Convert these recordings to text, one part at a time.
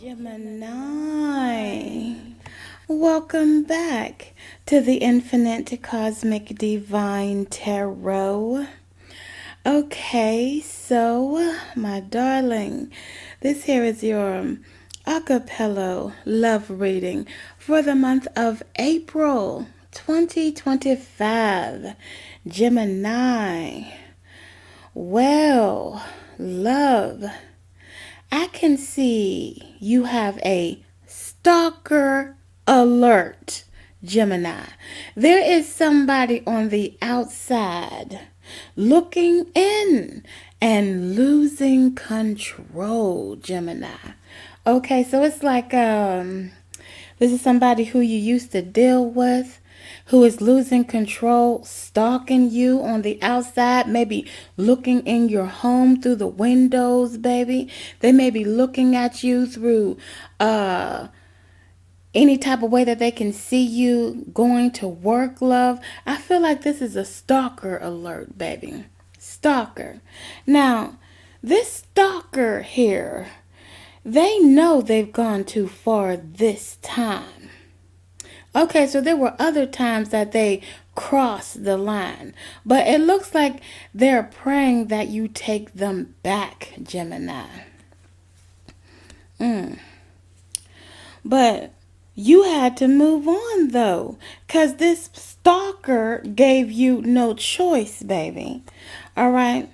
Gemini, welcome back to the Infinite Cosmic Divine Tarot. Okay, so my darling, this here is your acapella love reading for the month of April 2025. Gemini. Well, love, I can see you have a stalker alert, Gemini. There is somebody on the outside looking in and losing control, Gemini. Okay, so it's like this is somebody who you used to deal with, who is losing control, stalking you on the outside, maybe looking in your home through the windows, baby. They may be looking at you through any type of way that they can see you going to work, love. I feel like this is a stalker alert, baby. Stalker. Now, this stalker here, they know they've gone too far this time. Okay, so there were other times that they crossed the line. But it looks like they're praying that you take them back, Gemini. But you had to move on, though, because this stalker gave you no choice, baby. All right?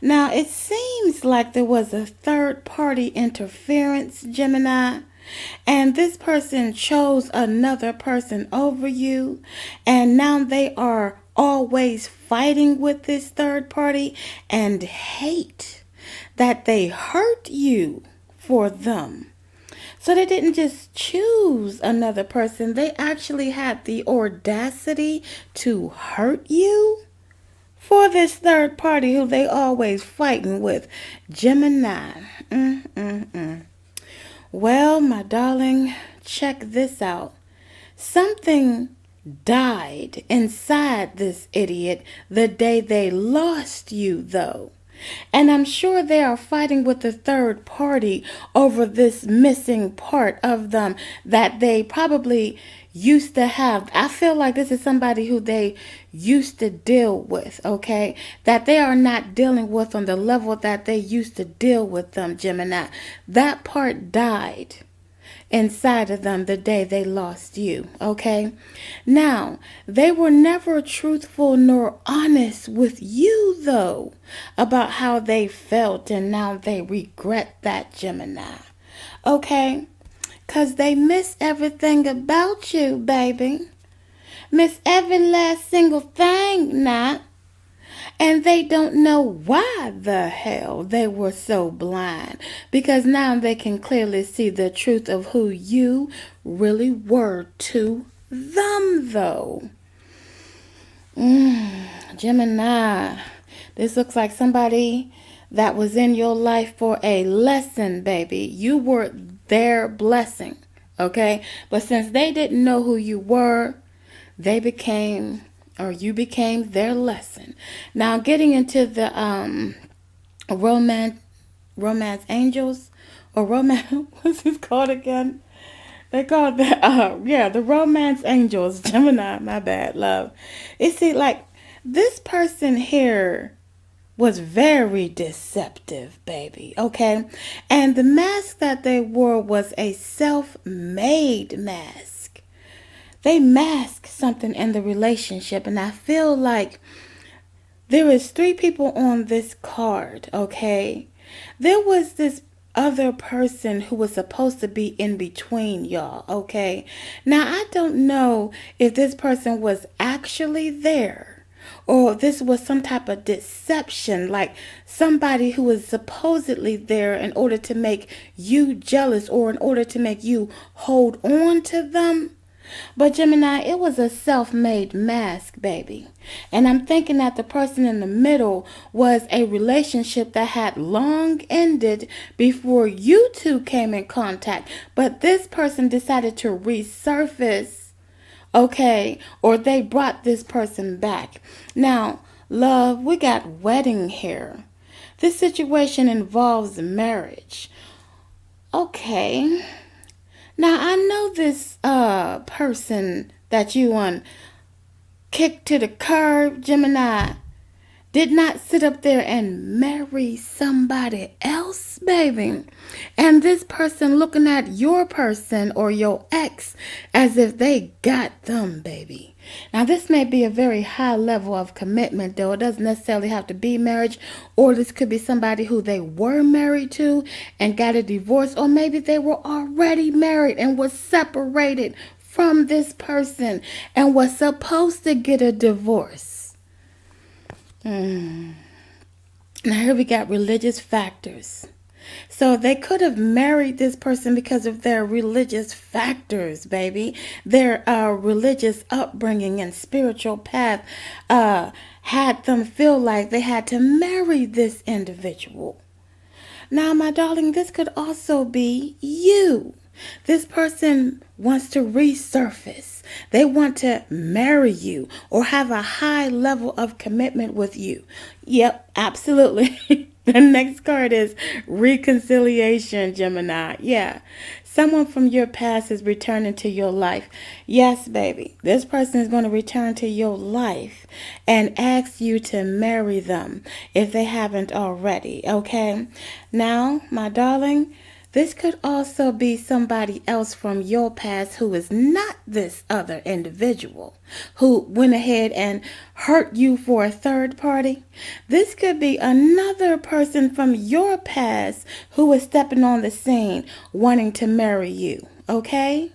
Now, it seems like there was a third-party interference, Gemini. And this person chose another person over you, and now they are always fighting with this third party and hate that they hurt you for them. So they didn't just choose another person, they actually had the audacity to hurt you for this third party who they always fighting with. Gemini. Well, my darling, check this out. Something died inside this idiot the day they lost you, though. And I'm sure they are fighting with the third party over this missing part of them that they probably used to have. I feel like this is somebody who they used to deal with, okay? That they are not dealing with on the level that they used to deal with them, Gemini. That part died inside of them the day they lost you, okay? Now, they were never truthful nor honest with you, though, about how they felt, and now they regret that, Gemini, okay? Because they miss everything about you, baby. Miss every last single thing now. And they don't know why the hell they were so blind. Because now they can clearly see the truth of who you really were to them, though. Gemini, this looks like somebody that was in your life for a lesson, baby. You were their blessing, okay? But since they didn't know who you were, they became, or you became their lesson. Now, getting into the romance angels, or romance, what's this called again? They call it the romance angels. Gemini, my bad, love. You see, like, this person here was very deceptive, baby, okay? And the mask that they wore was a self-made mask. They masked something in the relationship, and I feel like there is 3 people on this card, okay? There was this other person who was supposed to be in between y'all, okay? Now, I don't know if this person was actually there, or this was some type of deception, like somebody who was supposedly there in order to make you jealous or in order to make you hold on to them. But Gemini, it was a self-made mask, baby. And I'm thinking that the person in the middle was a relationship that had long ended before you two came in contact. But this person decided to resurface, okay, or they brought this person back. Now, love, we got wedding here. This situation involves marriage. Okay. Now I know this person that you kicked to the curb, Gemini, did not sit up there and marry somebody else, baby. And this person looking at your person or your ex as if they got them, baby. Now, this may be a very high level of commitment, though. It doesn't necessarily have to be marriage, or this could be somebody who they were married to and got a divorce, or maybe they were already married and was separated from this person and was supposed to get a divorce. Now here we got religious factors. So they could have married this person because of their religious factors, baby. Their religious upbringing and spiritual path had them feel like they had to marry this individual. Now, my darling, this could also be you. This person wants to resurface. They want to marry you or have a high level of commitment with you. Yep, absolutely. The next card is reconciliation, Gemini. Yeah. Someone from your past is returning to your life. Yes, baby. This person is going to return to your life and ask you to marry them if they haven't already. Okay? Now, my darling, this could also be somebody else from your past who is not this other individual who went ahead and hurt you for a third party. This could be another person from your past who is stepping on the scene wanting to marry you. Okay?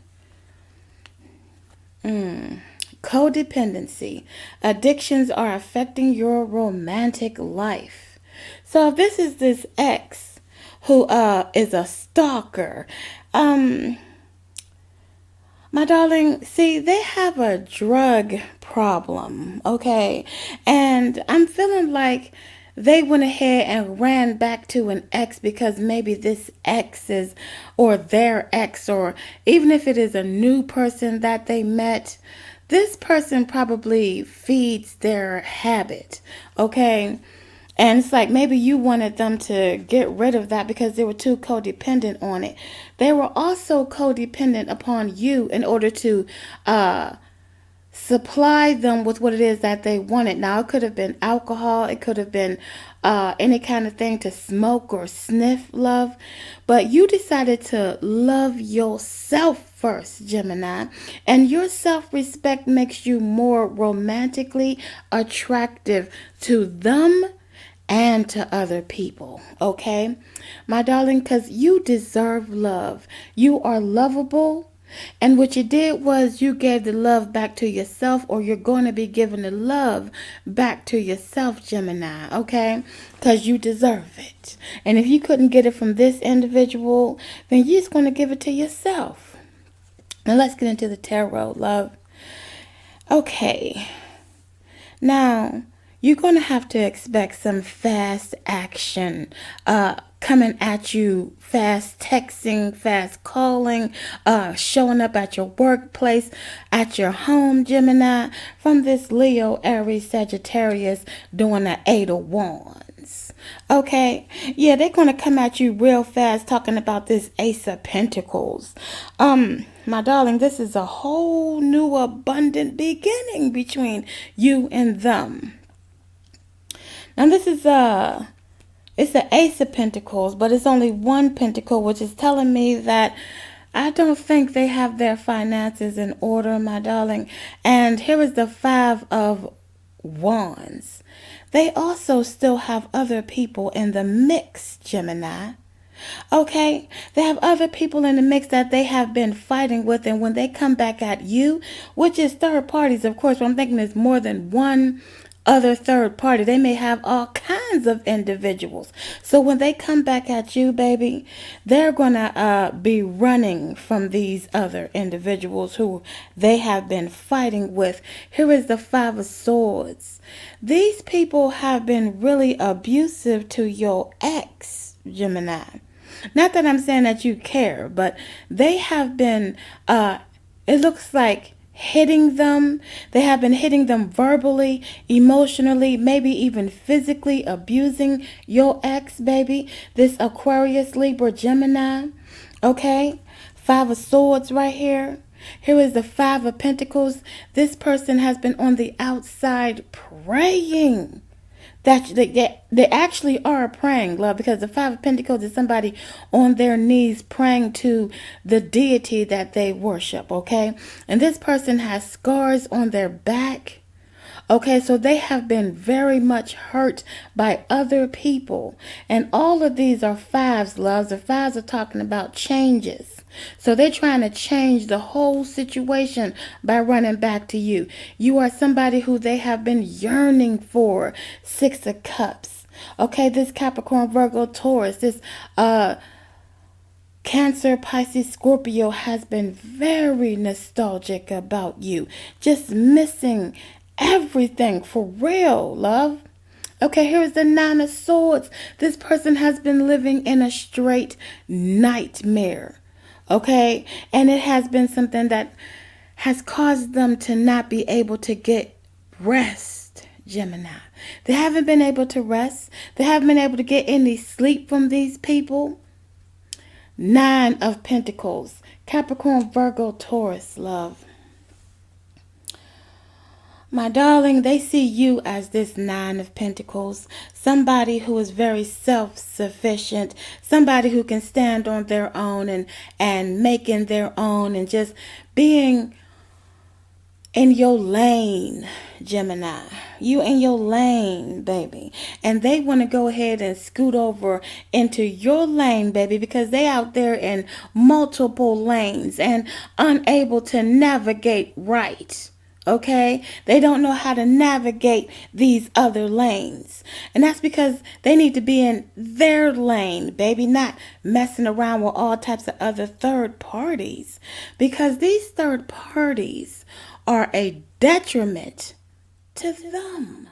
Codependency. Addictions are affecting your romantic life. So if this is this ex who is a stalker, my darling, see, they have a drug problem, okay? And I'm feeling like they went ahead and ran back to an ex because maybe this ex is, or their ex, or even if it is a new person that they met, this person probably feeds their habit, okay? And it's like maybe you wanted them to get rid of that because they were too codependent on it. They were also codependent upon you in order to supply them with what it is that they wanted. Now, it could have been alcohol. It could have been any kind of thing to smoke or sniff, love. But you decided to love yourself first, Gemini. And your self-respect makes you more romantically attractive to them and to other people, okay? My darling, because you deserve love. You are lovable. And what you did was you gave the love back to yourself, or you're going to be giving the love back to yourself, Gemini, okay? Because you deserve it. And if you couldn't get it from this individual, then you're just going to give it to yourself. Now let's get into the tarot, love. Okay. Now, you're going to have to expect some fast action coming at you, fast texting, fast calling, showing up at your workplace, at your home, Gemini, from this Leo, Aries, Sagittarius doing the 8 of Wands. Okay? Yeah, they're going to come at you real fast talking about this Ace of Pentacles. My darling, this is a whole new abundant beginning between you and them. Now this is it's the Ace of Pentacles, but it's only one pentacle, which is telling me that I don't think they have their finances in order, my darling. And here is the 5 of Wands. They also still have other people in the mix, Gemini. Okay, they have other people in the mix that they have been fighting with, and when they come back at you, which is third parties, of course, but I'm thinking there's more than one other third party. They may have all kinds of individuals. So when they come back at you, baby, they're going to be running from these other individuals who they have been fighting with. Here is the 5 of Swords. These people have been really abusive to your ex, Gemini. Not that I'm saying that you care, but they have been, it looks like, hitting them. They have been hitting them verbally, emotionally, maybe even physically abusing your ex, baby. This Aquarius, Libra, Gemini. Okay? Five of Swords right here. Here is the Five of Pentacles. This person has been on the outside praying. They actually are praying, love, because the Five of Pentacles is somebody on their knees praying to the deity that they worship, okay? And this person has scars on their back. Okay, so they have been very much hurt by other people. And all of these are fives, loves. The fives are talking about changes. So they're trying to change the whole situation by running back to you. You are somebody who they have been yearning for. Six of Cups. Okay, this Capricorn, Virgo, Taurus, this Cancer, Pisces, Scorpio has been very nostalgic about you. Just missing everything for real, love. Okay, here's the Nine of Swords. This person has been living in a straight nightmare. Okay, and it has been something that has caused them to not be able to get rest, Gemini. They haven't been able to rest. They haven't been able to get any sleep from these people. Nine of Pentacles. Capricorn, Virgo, Taurus, love. My darling, they see you as this Nine of Pentacles. Somebody who is very self-sufficient. Somebody who can stand on their own and making their own and just being in your lane, Gemini. You in your lane, baby. And they want to go ahead and scoot over into your lane, baby, because they out there in multiple lanes and unable to navigate right. Okay? They don't know how to navigate these other lanes. And that's because they need to be in their lane, baby, not messing around with all types of other third parties. Because these third parties are a detriment to them.